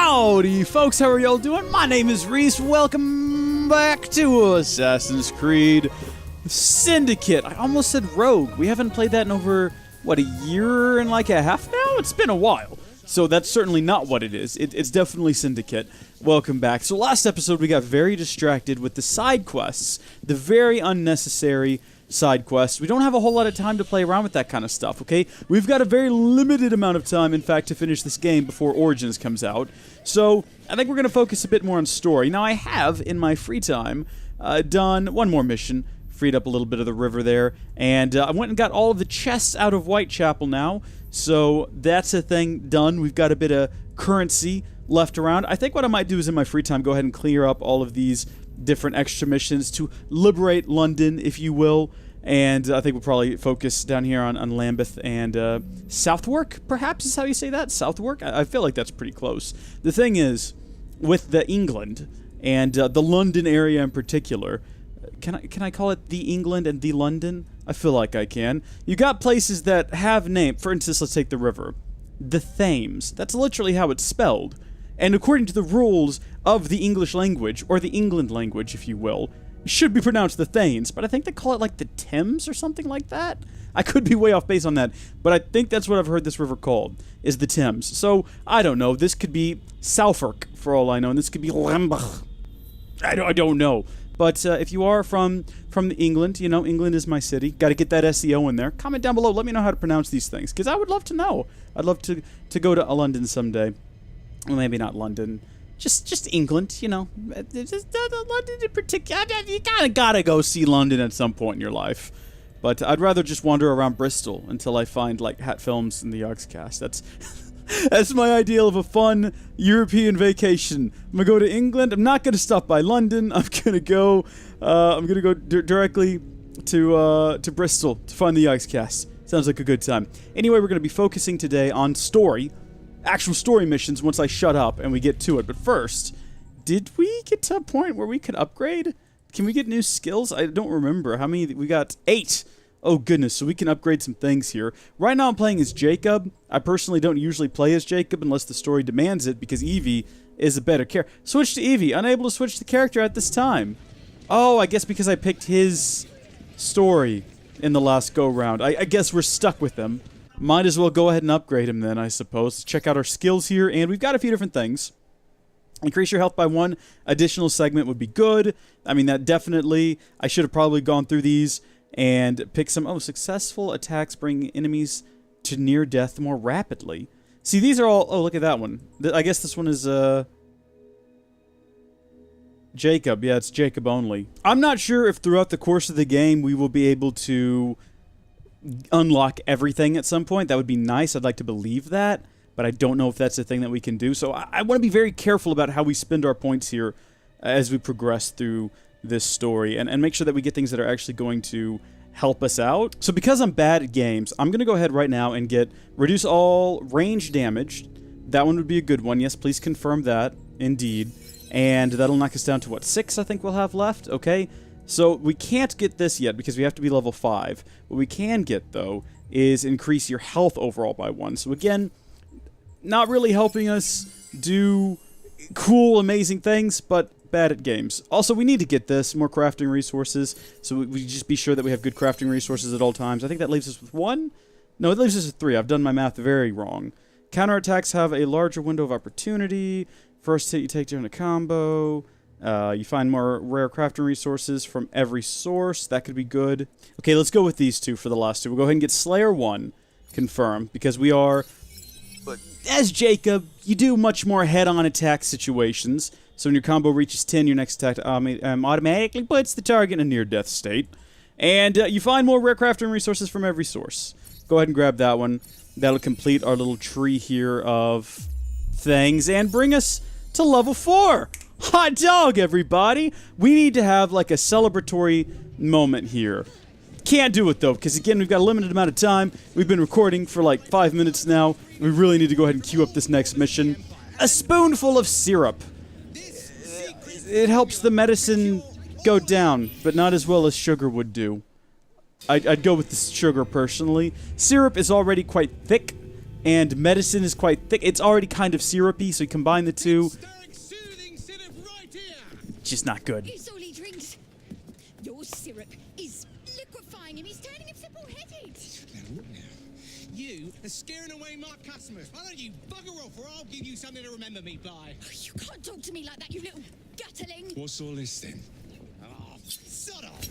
Howdy, folks. How are y'all doing? My name is Reese. Welcome back to Assassin's Creed Syndicate. I almost said Rogue. We haven't played that in over, what, a year and like a half now? It's been a while. So that's certainly not what it is. It's definitely Syndicate. Welcome back. So last episode we got very distracted with the side quests. The very unnecessary side quests. We don't have a whole lot of time to play around with that kind of stuff, okay? We've got a very limited amount of time, in fact, to finish this game before Origins comes out. So I think we're going to focus a bit more on story. Now, I have, in my free time, done one more mission, freed up a little bit of the river there, and I went and got all of the chests out of Whitechapel now, so that's a thing done. We've got a bit of currency left around. I think what I might do is in my free time go ahead and clear up all of these different extra missions to liberate London, if you will, and I think we'll probably focus down here on Lambeth and Southwark, perhaps is how you say that? Southwark? I feel like that's pretty close. The thing is, with the England and the London area in particular, can I call it the England and the London? I feel like I can. You got places that have names. For instance, let's take the river. The Thames. That's literally how it's spelled. And according to the rules of the English language, or the England language, if you will, it should be pronounced the Thames, but I think they call it like the Thames or something like that. I could be way off base on that, but I think that's what I've heard this river called, is the Thames. So, I don't know. This could be Southwark, for all I know, and this could be Lambeth. I don't know. But if you are from England, you know, England is my city. Got to get that SEO in there. Comment down below. Let me know how to pronounce these things, because I would love to know. I'd love to go to London someday. Well, maybe not London. Just England, you know. Just London in particular. You gotta go see London at some point in your life. But I'd rather just wander around Bristol until I find, like, Hat Films in the Yogscast. That's my ideal of a fun European vacation. I'm gonna go to England. I'm not gonna stop by London. I'm gonna go directly to Bristol to find the Yogscast. Sounds like a good time. Anyway, we're gonna be focusing today on story. Actual story missions once I shut up and we get to it. But first, did we get to a point where we could upgrade? Can we get new skills? I don't remember. How many? We got 8. Oh, goodness. So we can upgrade some things here. Right now I'm playing as Jacob. I personally don't usually play as Jacob unless the story demands it because Evie is a better character. Switch to Evie. Unable to switch the character at this time. Oh, I guess because I picked his story in the last go-round. I guess we're stuck with him. Might as well go ahead and upgrade him then, I suppose. Let's check out our skills here, and we've got a few different things. Increase your health by 1 additional segment would be good. I mean, that definitely, I should have probably gone through these and picked some. Oh, successful attacks bring enemies to near death more rapidly. See, these are all, oh, look at that one. I guess this one is, Jacob. Yeah, it's Jacob only. I'm not sure if throughout the course of the game we will be able to unlock everything at some point. That would be nice. I'd like to believe that, but I don't know if that's a thing that we can do. So I want to be very careful about how we spend our points here as we progress through this story and make sure that we get things that are actually going to help us out. So because I'm bad at games, I'm going to go ahead right now and get reduce all range damage. That one would be a good one. Yes, please confirm that. Indeed. And that'll knock us down to, what, 6 I think we'll have left? Okay. So we can't get this yet because we have to be level 5. What we can get, though, is increase your health overall by 1. So again, not really helping us do cool, amazing things, but bad at games. Also, we need to get this, more crafting resources, so we just be sure that we have good crafting resources at all times. I think that leaves us with 1? No, it leaves us with 3. I've done my math very wrong. Counterattacks have a larger window of opportunity. First hit you take during a combo. You find more rare crafting resources from every source. That could be good. Okay, let's go with these 2 for the last 2. We'll go ahead and get Slayer 1 confirmed, because we are, as Jacob, you do much more head-on attack situations. So when your combo reaches 10, your next attack automatically puts the target in a near-death state. And you find more rare crafting resources from every source. Go ahead and grab that one. That'll complete our little tree here of things and bring us to level 4. Hot dog, everybody! We need to have, like, a celebratory moment here. Can't do it, though, because, again, we've got a limited amount of time. We've been recording for, like, 5 minutes now. We really need to go ahead and queue up this next mission. A spoonful of syrup. It helps the medicine go down, but not as well as sugar would do. I'd go with the sugar, personally. Syrup is already quite thick, and medicine is quite thick. It's already kind of syrupy, so you combine the two. Just not good. It's all he drinks. Your syrup is liquefying him. He's turning him simple-headed. You are scaring away my customers. Why don't you bugger off, or I'll give you something to remember me by. Oh, you can't talk to me like that, you little gutterling. What's all this then? Oh, sod off.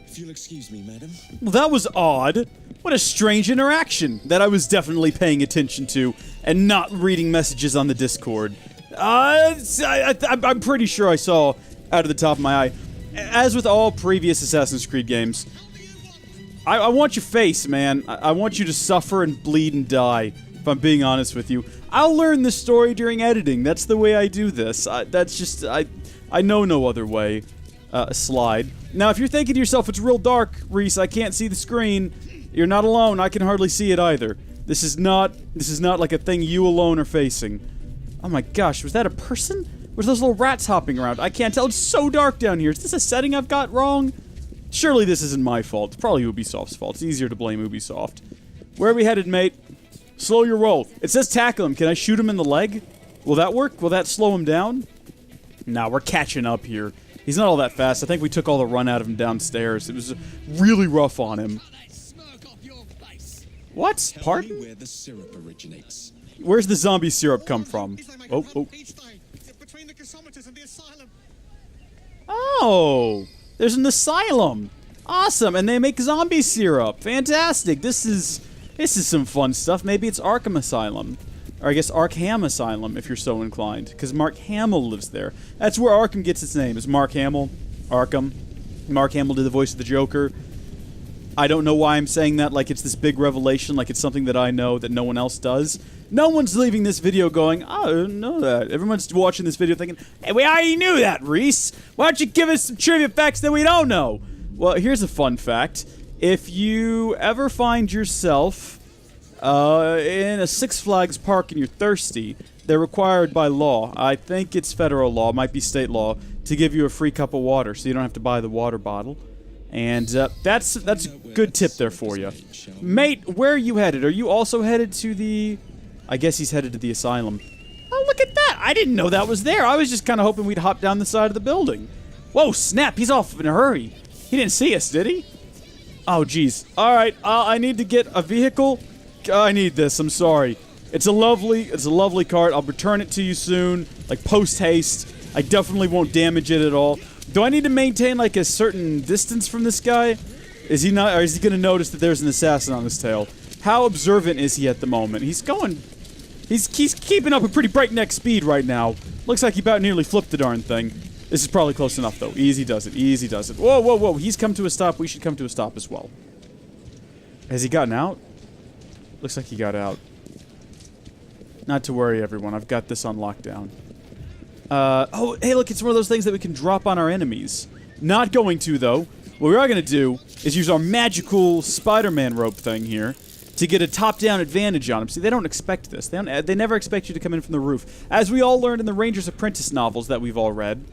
If you'll excuse me, madam. Well, that was odd. What a strange interaction that I was definitely paying attention to and not reading messages on the Discord. I'm pretty sure I saw out of the top of my eye. As with all previous Assassin's Creed games, I want your face, man. I want you to suffer and bleed and die, if I'm being honest with you. I'll learn this story during editing. That's the way I do this. That's just... I know no other way. Slide. Now, if you're thinking to yourself, it's real dark, Reese, I can't see the screen, you're not alone. I can hardly see it either. This is not like a thing you alone are facing. Oh my gosh, was that a person? Was those little rats hopping around? I can't tell. It's so dark down here. Is this a setting I've got wrong? Surely this isn't my fault. It's probably Ubisoft's fault. It's easier to blame Ubisoft. Where are we headed, mate? Slow your roll. It says tackle him. Can I shoot him in the leg? Will that work? Will that slow him down? Nah, we're catching up here. He's not all that fast. I think we took all the run out of him downstairs. It was really rough on him. What? Tell me Pardon? where the syrup originates. Where's the zombie syrup come from? Oh. Between the gasometers and the asylum. Oh, there's an asylum. Awesome, and they make zombie syrup. Fantastic. This is some fun stuff. Maybe it's Arkham Asylum. Or I guess Arkham Asylum, if you're so inclined. Because Mark Hamill lives there. That's where Arkham gets its name, is Mark Hamill. Arkham. Mark Hamill did the voice of the Joker. I don't know why I'm saying that like it's this big revelation, like it's something that I know that no one else does. No one's leaving this video going, oh, I didn't know that. Everyone's watching this video thinking, hey, we already knew that, Reese. Why don't you give us some trivia facts that we don't know? Well, here's a fun fact. If you ever find yourself in a Six Flags park and you're thirsty, they're required by law, I think it's federal law, might be state law, to give you a free cup of water so you don't have to buy the water bottle. And that's a good tip there for you. Mate, where are you headed? Are you also headed to the... I guess he's headed to the asylum. Oh, look at that! I didn't know that was there. I was just kind of hoping we'd hop down the side of the building. Whoa, snap! He's off in a hurry. He didn't see us, did he? Oh, jeez. Alright, I need to get a vehicle. I need this, I'm sorry. It's a lovely cart. I'll return it to you soon. Like, post-haste. I definitely won't damage it at all. Do I need to maintain, like, a certain distance from this guy? Is he not, or is he gonna notice that there's an assassin on his tail? How observant is he at the moment? He's keeping up a pretty breakneck speed right now. Looks like he about nearly flipped the darn thing. This is probably close enough, though. Easy does it, easy does it. Whoa, whoa, whoa, he's come to a stop. We should come to a stop as well. Has he gotten out? Looks like he got out. Not to worry, everyone. I've got this on lockdown. Oh, hey, look, it's one of those things that we can drop on our enemies. Not going to, though. What we are going to do is use our magical Spider-Man rope thing here to get a top-down advantage on them. See, they don't expect this. They never expect you to come in from the roof. As we all learned in the Ranger's Apprentice novels that we've all read,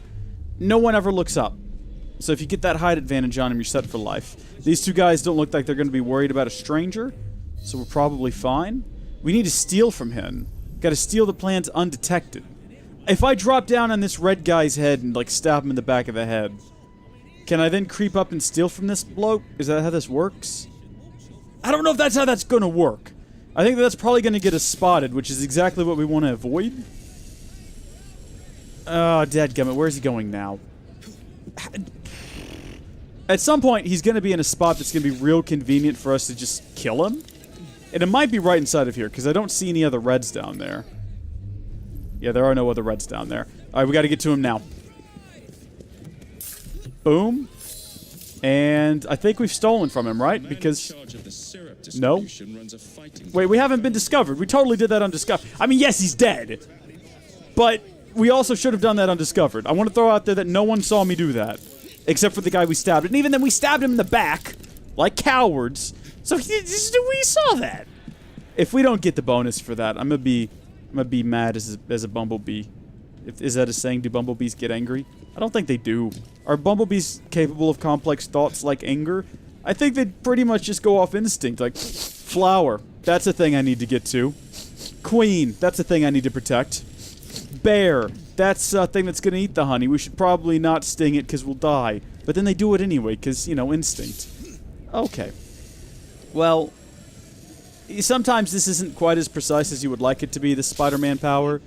no one ever looks up. So if you get that height advantage on them, you're set for life. These two guys don't look like they're going to be worried about a stranger, so we're probably fine. We need to steal from him. Got to steal the plans undetected. If I drop down on this red guy's head and, like, stab him in the back of the head, can I then creep up and steal from this bloke? Is that how this works? I don't know if that's how that's gonna work. I think that's probably gonna get us spotted, which is exactly what we want to avoid. Oh, dadgummit, where's he going now? At some point, he's gonna be in a spot that's gonna be real convenient for us to just kill him. And it might be right inside of here, because I don't see any other reds down there. Yeah, there are no other reds down there. Alright, we gotta get to him now. Boom. And I think we've stolen from him, right? Because... No. Wait, we haven't been discovered. We totally did that undiscovered. I mean, yes, he's dead. But we also should have done that undiscovered. I want to throw out there that no one saw me do that. Except for the guy we stabbed. And even then, we stabbed him in the back. Like cowards. So we saw that. If we don't get the bonus for that, I'm gonna be mad as a bumblebee. Is that a saying? Do bumblebees get angry? I don't think they do. Are bumblebees capable of complex thoughts like anger? I think they'd pretty much just go off instinct. Like, flower, that's a thing I need to get to. Queen, that's a thing I need to protect. Bear, that's a thing that's gonna eat the honey. We should probably not sting it because we'll die. But then they do it anyway because, you know, instinct. Okay. Well, sometimes this isn't quite as precise as you would like it to be, the Spider-Man power.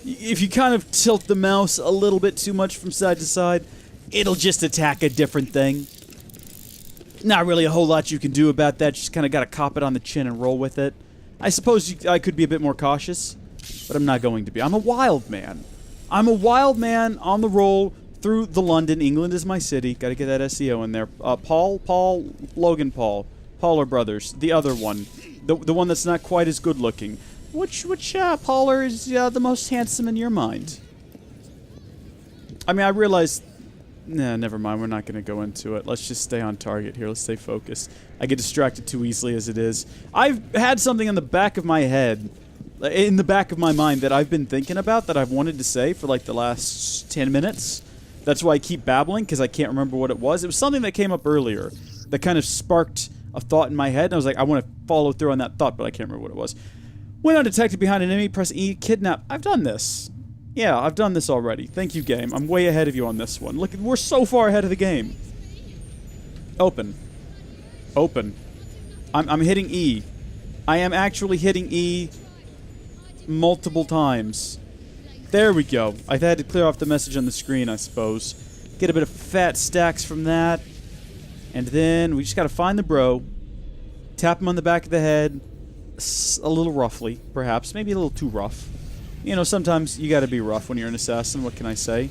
If you kind of tilt the mouse a little bit too much from side to side, it'll just attack a different thing. Not really a whole lot you can do about that. Just kind of got to cop it on the chin and roll with it. I suppose I could be a bit more cautious, but I'm not going to be. I'm a wild man. I'm a wild man on the roll through the London. England is my city. Got to get that SEO in there. Logan Paul. Pauler brothers. The other one. The one that's not quite as good looking. Which Pauler is the most handsome in your mind? I mean, I realize... Nah, never mind. We're not going to go into it. Let's just stay on target here. Let's stay focused. I get distracted too easily as it is. I've had something in the back of my head, in the back of my mind, that I've been thinking about that I've wanted to say for like the last 10 minutes. That's why I keep babbling, because I can't remember what it was. It was something that came up earlier that kind of sparked a thought in my head, and I was like, I want to follow through on that thought, but I can't remember what it was. When undetected behind an enemy, press E, kidnap. I've done this. Yeah, I've done this already. Thank you, game. I'm way ahead of you on this one. Look, we're so far ahead of the game. Open. Open. I'm hitting E. I am actually hitting E multiple times. There we go. I've had to clear off the message on the screen, I suppose. Get a bit of fat stacks from that. And then we just gotta find the bro. Tap him on the back of the head. A little roughly, perhaps. Maybe a little too rough. You know, sometimes you gotta be rough when you're an assassin. What can I say?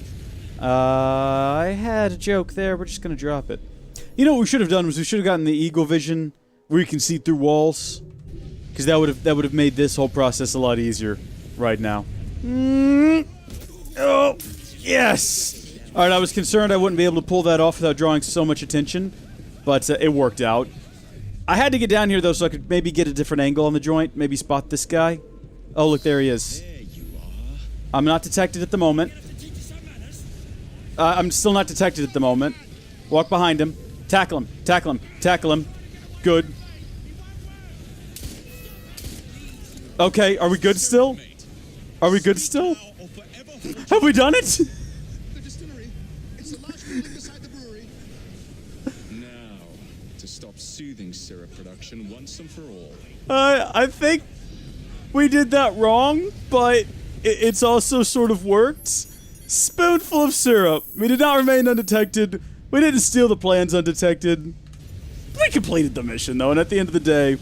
I had a joke there. We're just gonna drop it. You know what we should have done was we should have gotten the eagle vision where you can see through walls. Because that would have made this whole process a lot easier right now. Oh, yes! Alright, I was concerned I wouldn't be able to pull that off without drawing so much attention. But it worked out. I had to get down here, though, so I could maybe get a different angle on the joint. Maybe spot this guy. Oh, look, there he is. I'm not detected at the moment. I'm still not detected at the moment. Walk behind him. Tackle him. Tackle him. Tackle him. Good. Okay, are we good still? Are we good still? Have we done it? The distillery. It's the last building beside the brewery. Now, to stop soothing syrup production once and for all. I think we did that wrong, but it's also sort of worked. Spoonful of syrup. We did not remain undetected. We didn't steal the plans undetected. We completed the mission, though, and at the end of the day,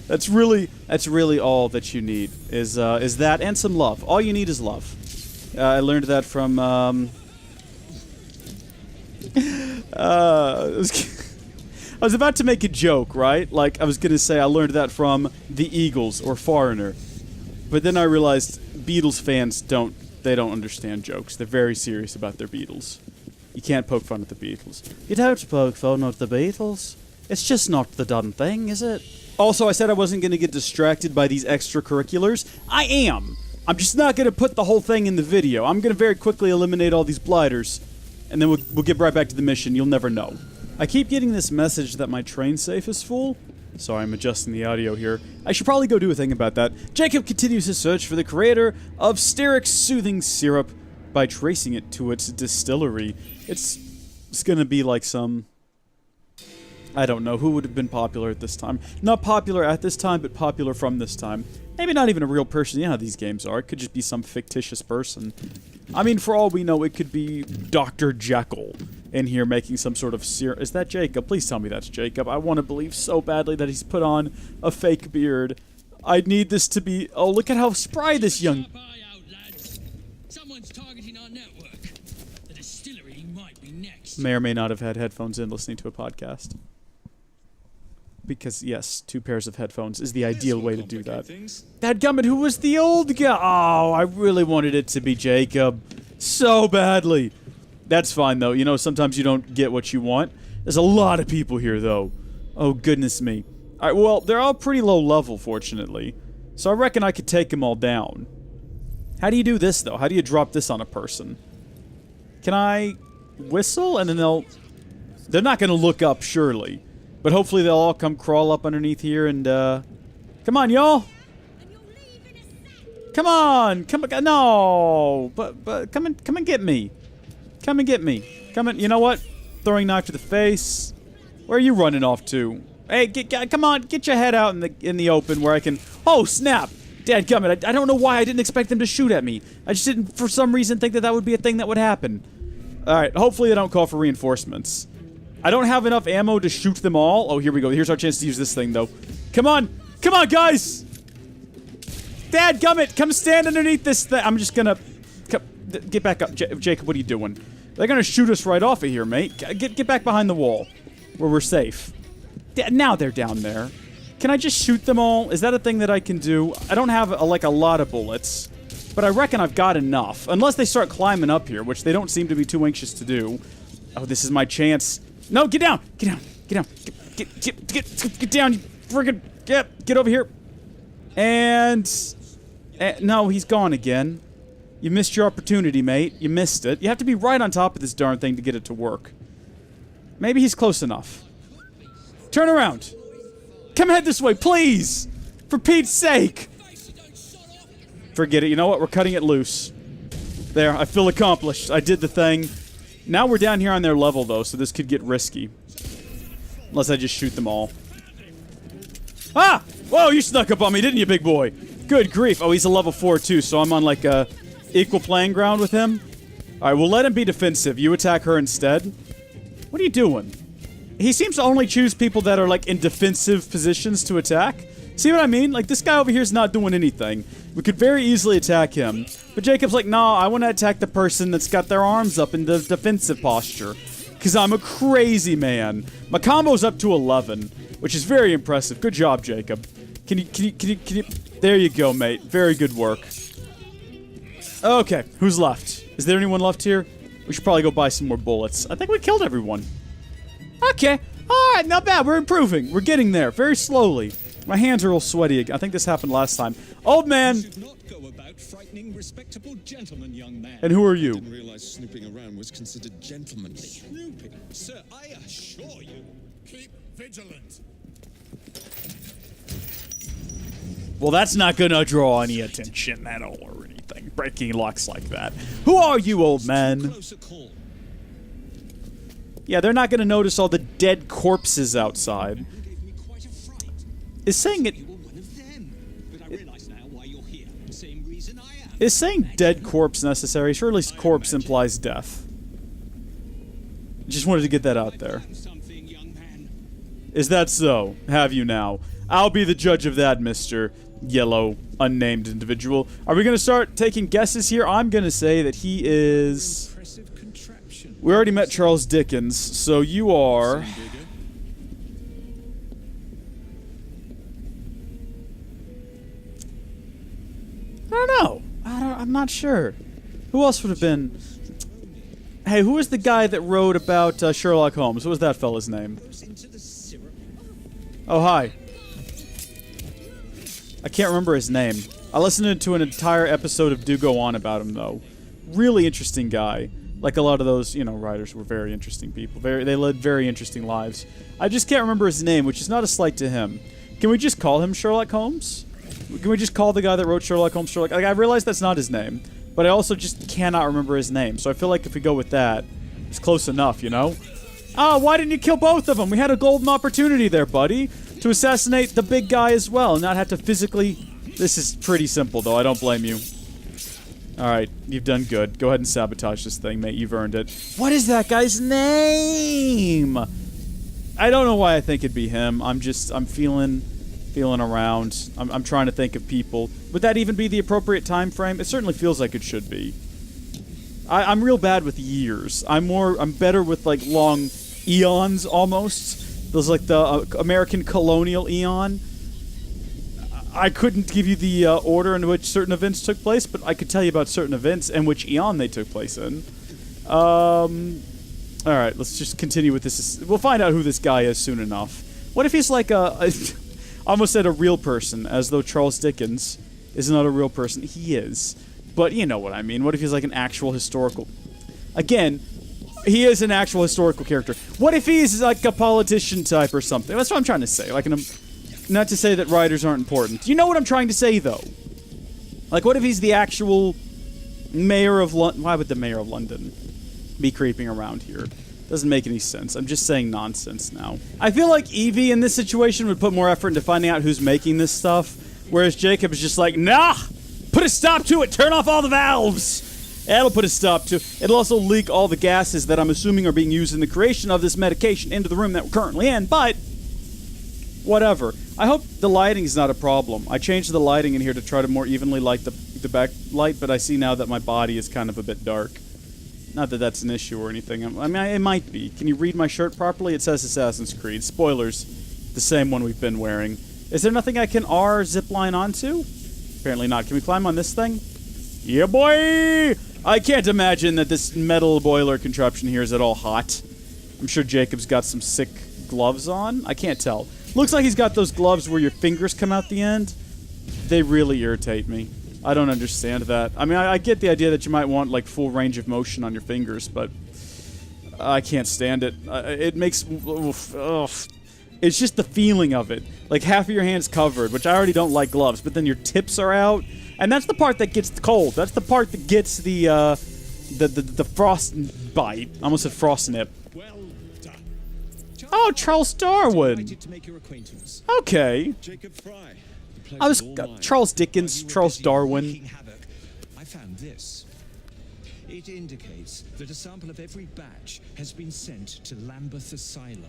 that's really all that you need is that and some love. All you need is love. I learned that from I was about to make a joke, right? Like I was gonna say I learned that from the Eagles or Foreigner, but then I realized Beatles fans don't understand jokes. They're very serious about their Beatles. You can't poke fun at the Beatles. You don't poke fun at the Beatles. It's just not the done thing, is it? Also, I said I wasn't going to get distracted by these extracurriculars. I am. I'm just not going to put the whole thing in the video. I'm going to very quickly eliminate all these blighters, and then we'll get right back to the mission. You'll never know. I keep getting this message that my train safe is full. Sorry, I'm adjusting the audio here. I should probably go do a thing about that. Jacob continues his search for the creator of Sterix Soothing Syrup by tracing it to its distillery. It's going to be like some... I don't know, who would have been popular at this time? Not popular at this time, but popular from this time. Maybe not even a real person. You know how these games are. It could just be some fictitious person. I mean, for all we know, it could be Dr. Jekyll in here making some sort of syrup. Is that Jacob? Please tell me that's Jacob. I want to believe so badly that he's put on a fake beard. I need this to be... Oh, look at how spry this young... Sharp eye out, lads. Someone's targeting our network. The distillery might be next. May or may not have had headphones in listening to a podcast. Because, yes, 2 pairs of headphones is the ideal way to do that. Dadgummit, who was the old guy? Oh, I really wanted it to be Jacob. So badly. That's fine, though. You know, sometimes you don't get what you want. There's a lot of people here, though. Oh, goodness me. Alright, well, they're all pretty low level, fortunately. So I reckon I could take them all down. How do you do this, though? How do you drop this on a person? Can I whistle? And then they're not going to look up, surely. But hopefully they'll all come crawl up underneath here and, come on, y'all! Come on! No! But, come and get me. Come and get me. You know what? Throwing knife to the face. Where are you running off to? Hey, come on, get your head out in the open where I can... Oh, snap! Dadgummit, I don't know why I didn't expect them to shoot at me. I just didn't, for some reason, think that would be a thing that would happen. Alright, hopefully they don't call for reinforcements. I don't have enough ammo to shoot them all. Oh, here we go. Here's our chance to use this thing, though. Come on! Come on, guys! Dadgummit, come stand underneath this thing. I'm just gonna... Get back up. Jacob, what are you doing? They're gonna shoot us right off of here, mate. Get back behind the wall. Where we're safe. Now they're down there. Can I just shoot them all? Is that a thing that I can do? I don't have, like, a lot of bullets. But I reckon I've got enough. Unless they start climbing up here, which they don't seem to be too anxious to do. Oh, this is my chance. No, get down! Get down! Get down! Get down, you friggin'... Get over here. And... no, he's gone again. You missed your opportunity, mate. You missed it. You have to be right on top of this darn thing to get it to work. Maybe he's close enough. Turn around. Come head this way, please! For Pete's sake! Forget it. You know what? We're cutting it loose. There. I feel accomplished. I did the thing. Now we're down here on their level, though, so this could get risky. Unless I just shoot them all. Ah! Whoa, you snuck up on me, didn't you, big boy? Good grief. Oh, he's a level 4, too, so I'm on, like, equal playing ground with him. Alright, we'll let him be defensive. You attack her instead. What are you doing? He seems to only choose people that are, like, in defensive positions to attack. See what I mean? Like, this guy over here is not doing anything. We could very easily attack him. But Jacob's like, nah, I want to attack the person that's got their arms up in the defensive posture. Because I'm a crazy man. My combo's up to 11, which is very impressive. Good job, Jacob. Can you... There you go, mate. Very good work. Okay, who's left? Is there anyone left here? We should probably go buy some more bullets. I think we killed everyone. Okay. Alright, not bad. We're improving. We're getting there. Very slowly. My hands are all sweaty again. I think this happened last time. Old man! You should not go about frightening respectable gentlemen, young man. And who are you? I didn't realize snooping around was considered gentlemanly. Snooping? Sir, I assure you. Keep vigilant. Well, that's not gonna draw any attention at all or anything. Breaking locks like that. Who are you, old man? Closer call. Yeah, they're not gonna notice all the dead corpses outside. You gave me quite a fright. Is saying it... You were one of them. But I realize now why you're here. Same reason I am. Is saying dead corpse necessary? Surely corpse implies death. Just wanted to get that out there. Something, young man. Is that so? Have you now? I'll be the judge of that, Mr. Yellow, unnamed individual. Are we gonna start taking guesses here? I'm gonna say that he is... Impressive contraption. We already met Charles Dickens, so you are... I don't know. I'm not sure. Who else would have been... Hey, who was the guy that wrote about Sherlock Holmes? What was that fella's name? Into the syrup. Oh, hi. I can't remember his name. I listened to an entire episode of Do Go On about him, though. Really interesting guy. Like a lot of those, you know, writers were very interesting people. They led very interesting lives. I just can't remember his name, which is not a slight to him. Can we just call him Sherlock Holmes? Can we just call the guy that wrote Sherlock Holmes Sherlock? Like, I realize that's not his name, but I also just cannot remember his name. So I feel like if we go with that, it's close enough, you know? Oh, why didn't you kill both of them? We had a golden opportunity there, buddy. To assassinate the big guy as well, and not have to physically... This is pretty simple, though. I don't blame you. Alright, you've done good. Go ahead and sabotage this thing, mate. You've earned it. What is that guy's name? I don't know why I think it'd be him. I'm feeling around. I'm trying to think of people. Would that even be the appropriate time frame? It certainly feels like it should be. I'm real bad with years. I'm better with, like, long eons, almost. Those, like, the American colonial eon. I couldn't give you the order in which certain events took place, but I could tell you about certain events and which eon they took place in. Alright, let's just continue with this. We'll find out who this guy is soon enough. What if he's like I almost said a real person, as though Charles Dickens is not a real person. He is. But you know what I mean. What if he's like an actual historical... Again, he is an actual historical character. What if he's like a politician type or something? That's what I'm trying to say. Like, not to say that writers aren't important. You know what I'm trying to say, though? Like, what if he's the actual mayor of London? Why would the mayor of London be creeping around here? Doesn't make any sense. I'm just saying nonsense now. I feel like Evie in this situation would put more effort into finding out who's making this stuff, whereas Jacob is just like, nah! Put a stop to it! Turn off all the valves! That'll put a stop to it. It'll also leak all the gases that I'm assuming are being used in the creation of this medication into the room that we're currently in, but whatever. I hope the lighting is not a problem. I changed the lighting in here to try to more evenly light the backlight, but I see now that my body is kind of a bit dark. Not that that's an issue or anything. I mean, it might be. Can you read my shirt properly? It says Assassin's Creed. Spoilers. The same one we've been wearing. Is there nothing I can R zipline onto? Apparently not. Can we climb on this thing? Yeah, boy! I can't imagine that this metal boiler contraption here is at all hot. I'm sure Jacob's got some sick gloves on. I can't tell. Looks like he's got those gloves where your fingers come out the end. They really irritate me. I don't understand that. I mean, I get the idea that you might want, like, full range of motion on your fingers, but I can't stand it. It makes... Ugh. It's just the feeling of it. Like, half of your hand's covered, which I already don't like gloves, but then your tips are out, and that's the part that gets cold. That's the part that gets the frost bite. I almost said frost nip. Well done. Oh, Charles Darwin. Delighted to make your acquaintance. Okay. Jacob Fry. I was Charles Dickens, Charles Darwin. Wreaking havoc, I found this. It indicates that a sample of every batch has been sent to Lambeth Asylum.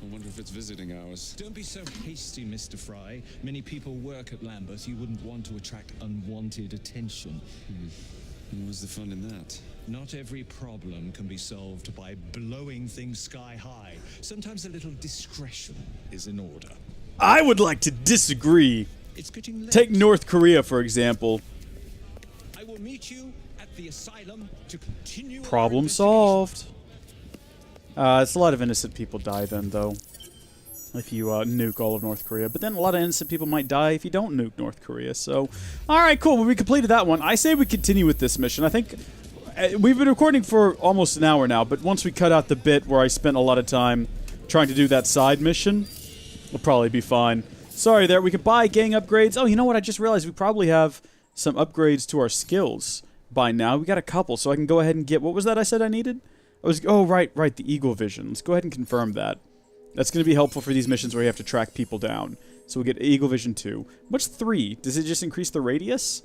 I wonder if it's visiting hours. Don't be so hasty, Mr. Fry. Many people work at Lambeth. You wouldn't want to attract unwanted attention. And what's the fun in that? Not every problem can be solved by blowing things sky high. Sometimes a little discretion is in order. I would like to disagree. It's getting late. Take North Korea, for example. I will meet you at the asylum to continue our Problem investigation. solved. It's a lot of innocent people die then, though, if you nuke all of North Korea. But then a lot of innocent people might die if you don't nuke North Korea. So, all right, cool. Well, we completed that one. I say we continue with this mission. I think we've been recording for almost an hour now, but once we cut out the bit where I spent a lot of time trying to do that side mission, we'll probably be fine. Sorry there. We could buy gang upgrades. Oh, you know what? I just realized we probably have some upgrades to our skills by now. We got a couple, so I can go ahead and get... What was that I said I needed? Oh, right, the Eagle Vision. Let's go ahead and confirm that. That's going to be helpful for these missions where you have to track people down. So we'll get Eagle Vision 2. What's 3? Does it just increase the radius?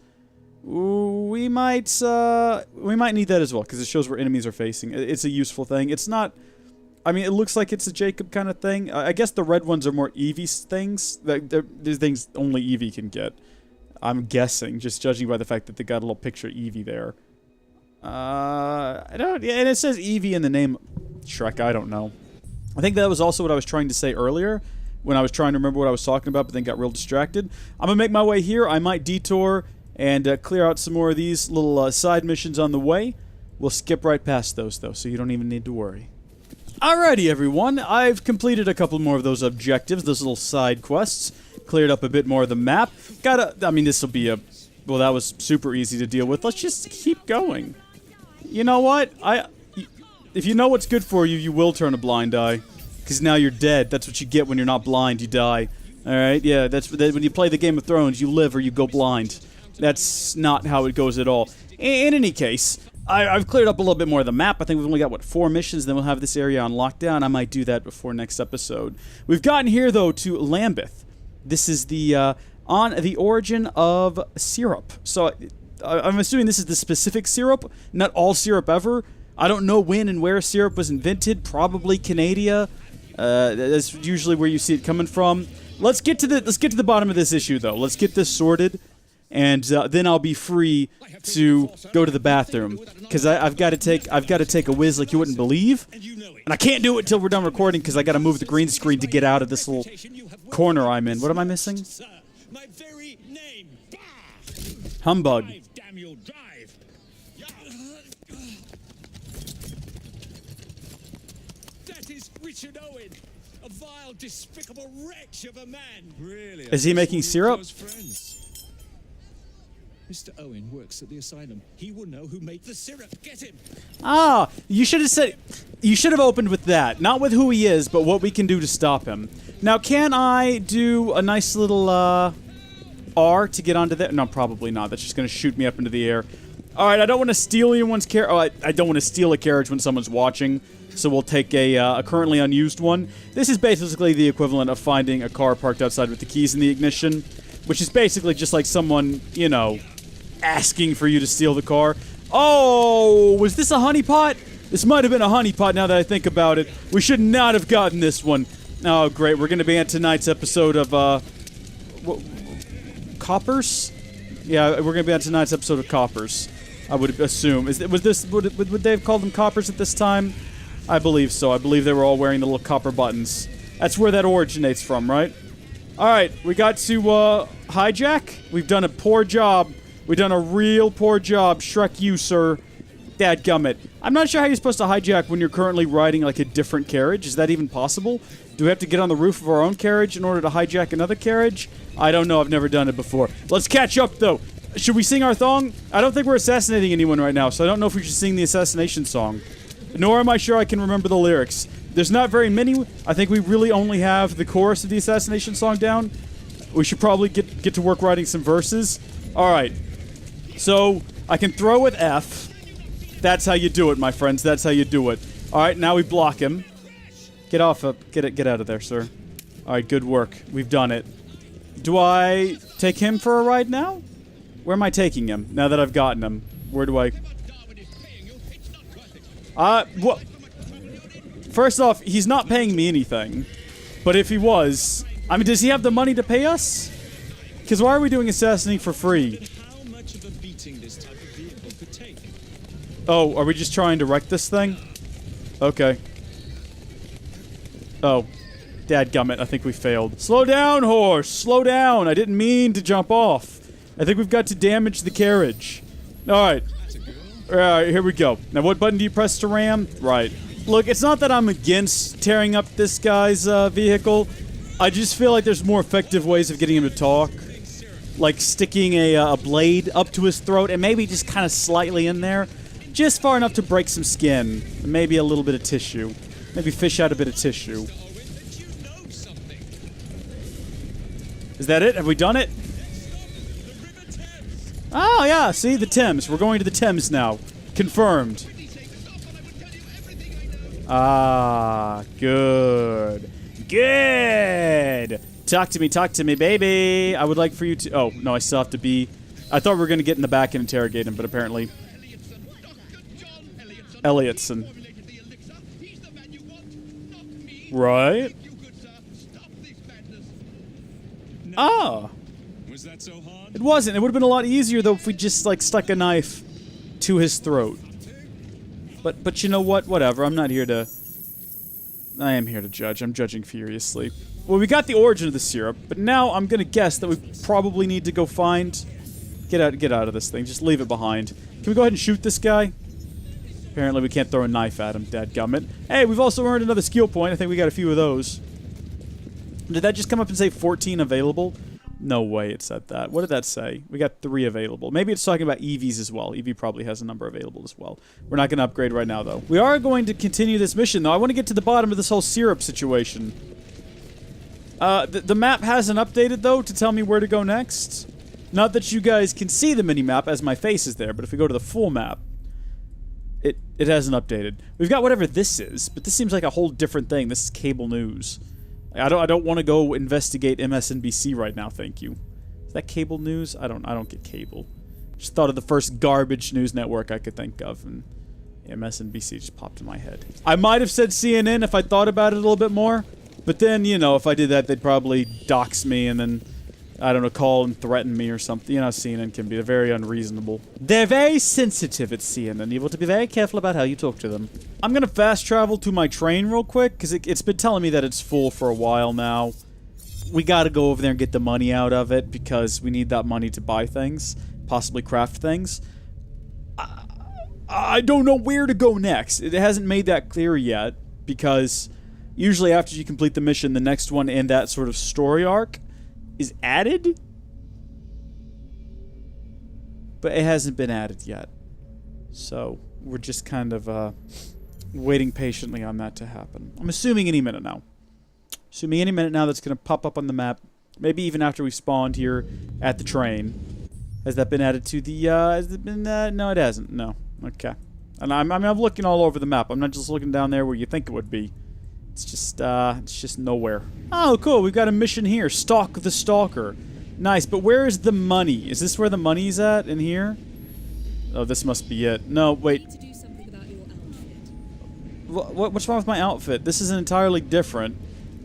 Ooh, we might need that as well, because it shows where enemies are facing. It's a useful thing. It's not... I mean, it looks like it's a Jacob kind of thing. I guess the red ones are more Eevee things. These things only Eevee can get. I'm guessing, just judging by the fact that they got a little picture of Eevee there. I don't... Yeah, and it says Eevee in the name Shrek. I don't know. I think that was also what I was trying to say earlier when I was trying to remember what I was talking about, but then got real distracted. I'm going to make my way here. I might detour and clear out some more of these little side missions on the way. We'll skip right past those, though, so you don't even need to worry. Alrighty, everyone. I've completed a couple more of those objectives, those little side quests. Cleared up a bit more of the map. I mean, this will be a... Well, that was super easy to deal with. Let's just keep going. You know what? If you know what's good for you, you will turn a blind eye. Because now you're dead. That's what you get when you're not blind. You die. Alright? Yeah, that's when you play the Game of Thrones, you live or you go blind. That's not how it goes at all. In any case, I've cleared up a little bit more of the map. I think we've only got, 4 missions, then we'll have this area on lockdown. I might do that before next episode. We've gotten here, though, to Lambeth. This is the, on the origin of syrup. So, I'm assuming this is the specific syrup, not all syrup ever. I don't know when and where syrup was invented. Probably Canada. That's usually where you see it coming from. Let's get to the bottom of this issue, though. Let's get this sorted, and then I'll be free to go to the bathroom, because I've got to take a whiz like you wouldn't believe, and I can't do it till we're done recording because I got to move the green screen to get out of this little corner I'm in. What am I missing? My very name. Humbug. Drive, damn you, drive. That is Richard Owen, a vile, despicable wretch of a man. Really? Is he making syrup? Close friends. Mr. Owen works at the asylum. He will know who made the syrup. Get him! Ah, you should have said... You should have opened with that. Not with who he is, but what we can do to stop him. Now, can I do a nice little, R to get onto there? No, probably not. That's just going to shoot me up into the air. Alright, I don't want to steal anyone's carriage. Oh, I don't want to steal a carriage when someone's watching. So we'll take a currently unused one. This is basically the equivalent of finding a car parked outside with the keys in the ignition. Which is basically just like someone, you know, asking for you to steal the car. Oh, was this a honeypot? This might have been a honeypot now that I think about it. We should not have gotten this one. Oh, great. We're going to be at tonight's episode of, Coppers? Yeah, we're going to be on tonight's episode of Coppers, I would assume. Would they have called them Coppers at this time? I believe so. I believe they were all wearing the little copper buttons. That's where that originates from, right? Alright, we got to, hijack. We've done a poor job. We've done a real poor job. Shrek you, sir. Dadgummit. I'm not sure how you're supposed to hijack when you're currently riding, like, a different carriage. Is that even possible? Do we have to get on the roof of our own carriage in order to hijack another carriage? I don't know. I've never done it before. Let's catch up, though. Should we sing our thong? I don't think we're assassinating anyone right now, so I don't know if we should sing the assassination song. Nor am I sure I can remember the lyrics. There's not very many. I think we really only have the chorus of the assassination song down. We should probably get to work writing some verses. Alright. So, I can throw with F. That's how you do it, my friends. That's how you do it. Alright, now we block him. Get off of... Get out of there, sir. Alright, good work. We've done it. Do I take him for a ride now? Where am I taking him, now that I've gotten him? Where do I... what? First off, he's not paying me anything. But if he was... I mean, does he have the money to pay us? Because why are we doing assassinating for free? How much of a beating this type of vehicle could take? Oh, are we just trying to wreck this thing? Okay. Oh. Dadgummit, I think we failed. Slow down, horse! Slow down! I didn't mean to jump off. I think we've got to damage the carriage. Alright. Alright, here we go. Now, what button do you press to ram? Right. Look, it's not that I'm against tearing up this guy's vehicle. I just feel like there's more effective ways of getting him to talk. Like sticking a blade up to his throat and maybe just kind of slightly in there. Just far enough to break some skin. And maybe a little bit of tissue. Maybe fish out a bit of tissue. Is that it? Have we done it? Oh, yeah. See? The Thames. We're going to the Thames now. Confirmed. Ah, good. Good! Talk to me, baby! I would like for you to... Oh, no, I still have to be... I thought we were going to get in the back and interrogate him, but apparently... Elliotson. Right? Ah! Was that so hard? It wasn't. It would have been a lot easier, though, if we just, like, stuck a knife to his throat. But you know what? Whatever. I'm not here to... I am here to judge. I'm judging furiously. Well, we got the origin of the syrup, but now I'm gonna guess that we probably need to go find... Get out of this thing. Just leave it behind. Can we go ahead and shoot this guy? Apparently we can't throw a knife at him, dadgummit. Hey, we've also earned another skill point. I think we got a few of those. Did that just come up and say 14 available? No way it said that. What did that say? We got 3 available. Maybe it's talking about EVs as well. EV probably has a number available as well. We're not going to upgrade right now, though. We are going to continue this mission, though. I want to get to the bottom of this whole syrup situation. The map hasn't updated, though, to tell me where to go next. Not that you guys can see the mini-map as my face is there, but if we go to the full map, it hasn't updated. We've got whatever this is, but this seems like a whole different thing. This is cable news. I don't want to go investigate MSNBC right now, thank you. Is that cable news? I don't get cable. Just thought of the first garbage news network I could think of, and MSNBC just popped in my head. I might have said CNN if I thought about it a little bit more, but then, you know, if I did that, they'd probably dox me and then, I don't know, call and threaten me or something. You know, CNN can be. They're very unreasonable. They're very sensitive at CNN. You have to be very careful about how you talk to them. I'm gonna fast travel to my train real quick, because it's been telling me that it's full for a while now. We gotta go over there and get the money out of it, because we need that money to buy things. Possibly craft things. I don't know where to go next. It hasn't made that clear yet, because usually after you complete the mission, the next one in that sort of story arc is added? but it hasn't been added yet. So we're just kind of waiting patiently on that to happen. I'm assuming any minute now. Assuming any minute now that's going to pop up on the map. Maybe even after we spawned here at the train. Has that been added to the, has it been, no it hasn't, no. Okay. And I'm looking all over the map. I'm not just looking down there where you think it would be. It's just nowhere. Oh, cool, we've got a mission here. Stalk the Stalker. Nice, but where is the money? Is this where the money's at, in here? Oh, this must be it. No, wait. To do something about your outfit. What's wrong with my outfit? This is an entirely different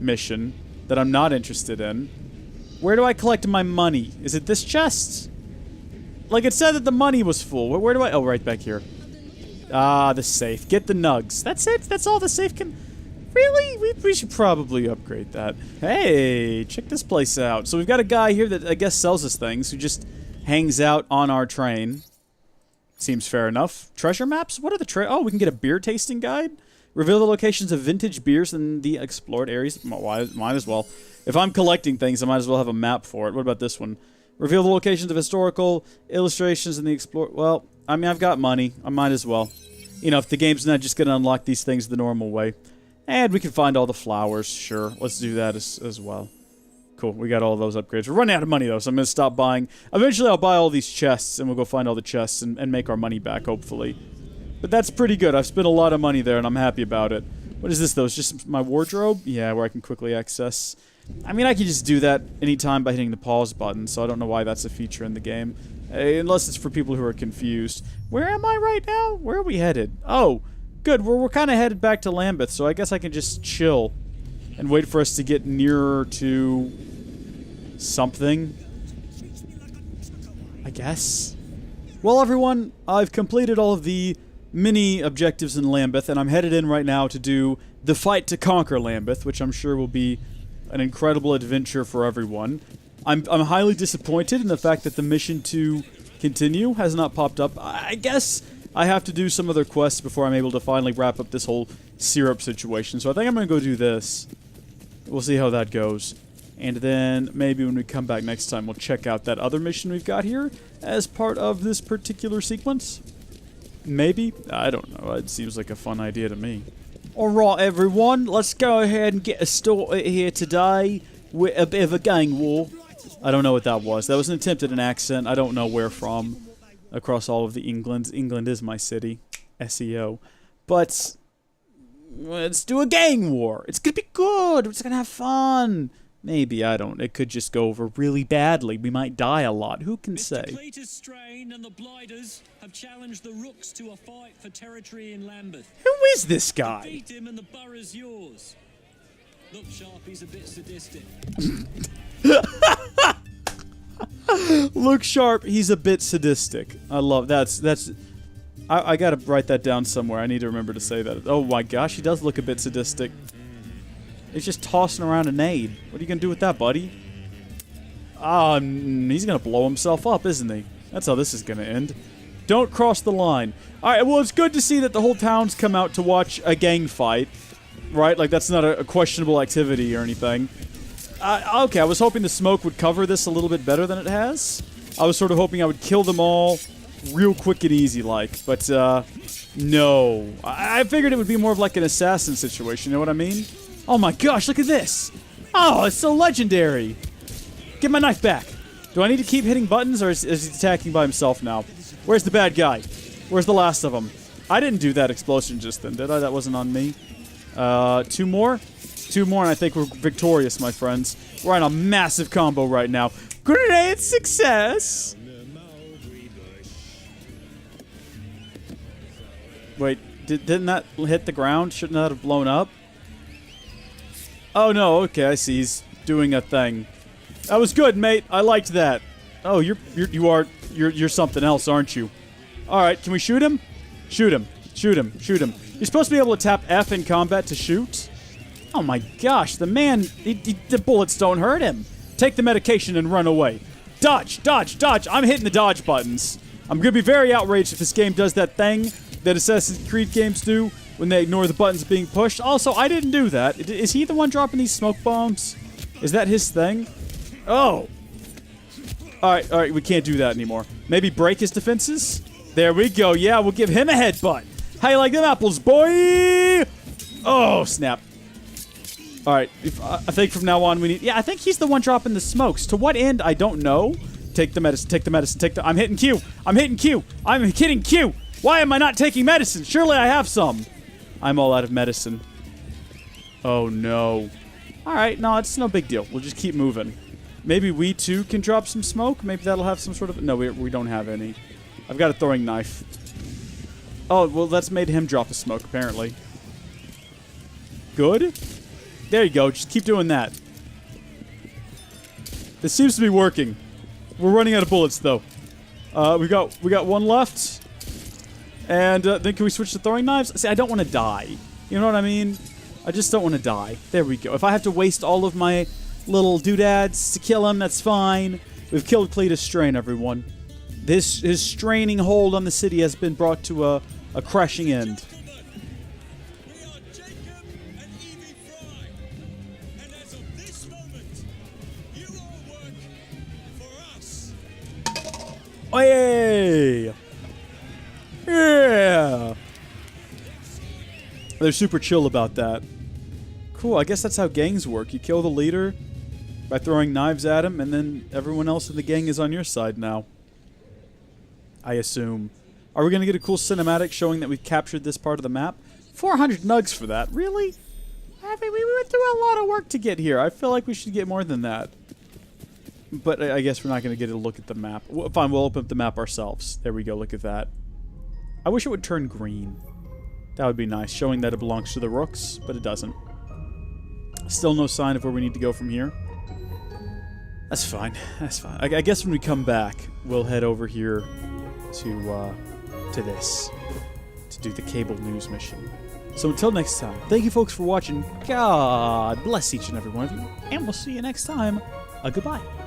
mission that I'm not interested in. Where do I collect my money? Is it this chest? Like, it said that the money was full. Where do I... Oh, right back here. Ah, the safe. Get the nugs. That's it? That's all the safe can... Really? We should probably upgrade that. Hey, check this place out. So we've got a guy here that I guess sells us things, who just hangs out on our train. Seems fair enough. Treasure maps? What are the Oh, we can get a beer tasting guide? Reveal the locations of vintage beers in the explored areas. Might as well. If I'm collecting things, I might as well have a map for it. What about this one? Reveal the locations of historical illustrations in the explore... Well, I mean, I've got money. I might as well. You know, if the game's not just going to unlock these things the normal way. And we can find all the flowers. Sure, let's do that as well. Cool, we got all those upgrades. We're running out of money, though, so I'm going to stop buying. Eventually, I'll buy all these chests, and we'll go find all the chests and make our money back, hopefully. But that's pretty good. I've spent a lot of money there, and I'm happy about it. What is this, though? It's just my wardrobe? Yeah, where I can quickly access... I mean, I can just do that anytime by hitting the pause button, so I don't know why that's a feature in the game. Unless it's for people who are confused. Where am I right now? Where are we headed? Oh, good. We're kind of headed back to Lambeth, so I guess I can just chill and wait for us to get nearer to something. I guess. Well, everyone, I've completed all of the mini objectives in Lambeth, and I'm headed in right now to do the fight to conquer Lambeth, which I'm sure will be an incredible adventure for everyone. I'm highly disappointed in the fact that the mission to continue has not popped up. I guess I have to do some other quests before I'm able to finally wrap up this whole syrup situation. So I think I'm going to go do this. We'll see how that goes. And then maybe when we come back next time, we'll check out that other mission we've got here as part of this particular sequence. Maybe? I don't know. It seems like a fun idea to me. Alright everyone, let's go ahead and get started here today with a bit of a gang war. I don't know what that was. That was an attempt at an accent. I don't know where from. Across all of the England. England is my city. SEO. But let's do a gang war. It's gonna be good. We're just gonna have fun. Maybe, I don't. It could just go over really badly. We might die a lot. Who can say? Mr. Cletus Strain and the Blighters have challenged the Rooks to a fight for territory in Lambeth. Who is this guy? Beat him and the borough's yours. Look sharp, he's a bit sadistic. Look sharp, he's a bit sadistic. I love that's I gotta write that down somewhere. I need to remember to say that. Oh my gosh, he does look a bit sadistic. He's just tossing around a nade. What are you gonna do with that, buddy? He's gonna blow himself up, isn't he? That's how this is gonna end. Don't cross the line. Alright, well, it's good to see that the whole town's come out to watch a gang fight. Right? Like, that's not a questionable activity or anything. Okay, I was hoping the smoke would cover this a little bit better than it has. I was sort of hoping I would kill them all real quick and easy like, but, no. I figured it would be more of like an assassin situation, you know what I mean? Oh my gosh, look at this! Oh, it's so legendary! Get my knife back! Do I need to keep hitting buttons, or is he attacking by himself now? Where's the bad guy? Where's the last of them? I didn't do that explosion just then, did I? That wasn't on me. Two more? Two more, and I think we're victorious, my friends. We're on a massive combo right now. Grenade success! Wait, didn't that hit the ground? Shouldn't that have blown up? Oh no, okay, I see. He's doing a thing. That was good, mate. I liked that. Oh, you're something else, aren't you? Alright, can we shoot him? Shoot him. Shoot him. Shoot him. You're supposed to be able to tap F in combat to shoot? Oh my gosh, the man, the bullets don't hurt him. Take the medication and run away. Dodge, dodge, dodge. I'm hitting the dodge buttons. I'm going to be very outraged if this game does that thing that Assassin's Creed games do when they ignore the buttons being pushed. Also, I didn't do that. Is he the one dropping these smoke bombs? Is that his thing? Oh. Alright, we can't do that anymore. Maybe break his defenses? There we go. Yeah, we'll give him a headbutt. How you like them apples, boy? Oh, snap. Alright, I think from now on we need... Yeah, I think he's the one dropping the smokes. To what end? I don't know. Take the medicine, take the medicine, take the... I'm hitting Q. I'm hitting Q. I'm hitting Q. Why am I not taking medicine? Surely I have some. I'm all out of medicine. Oh, no. Alright, no, it's no big deal. We'll just keep moving. Maybe we, too, can drop some smoke? Maybe that'll have some sort of... No, we don't have any. I've got a throwing knife. Oh, well, that's made him drop a smoke, apparently. Good. There you go. Just keep doing that. This seems to be working. We're running out of bullets, though. We got one left. And then can we switch to throwing knives? See, I don't want to die. You know what I mean? I just don't want to die. There we go. If I have to waste all of my little doodads to kill him, that's fine. We've killed Cletus Strain, everyone. His straining hold on the city has been brought to a crashing end. We are Jacob and Evie Fry. And as of this moment, you all work for us. Oh, yeah! Yeah! They're super chill about that. Cool, I guess that's how gangs work. You kill the leader by throwing knives at him, and then everyone else in the gang is on your side now. I assume. Are we going to get a cool cinematic showing that we've captured this part of the map? 400 nugs for that. Really? I mean, we went through a lot of work to get here. I feel like we should get more than that. But I guess we're not going to get a look at the map. Well, fine, we'll open up the map ourselves. There we go, look at that. I wish it would turn green. That would be nice, showing that it belongs to the Rooks, but it doesn't. Still no sign of where we need to go from here. That's fine. That's fine. I guess when we come back, we'll head over here to this, to do the cable news mission. So until next time, thank you folks for watching. God bless each and every one of you, and we'll see you next time. Goodbye.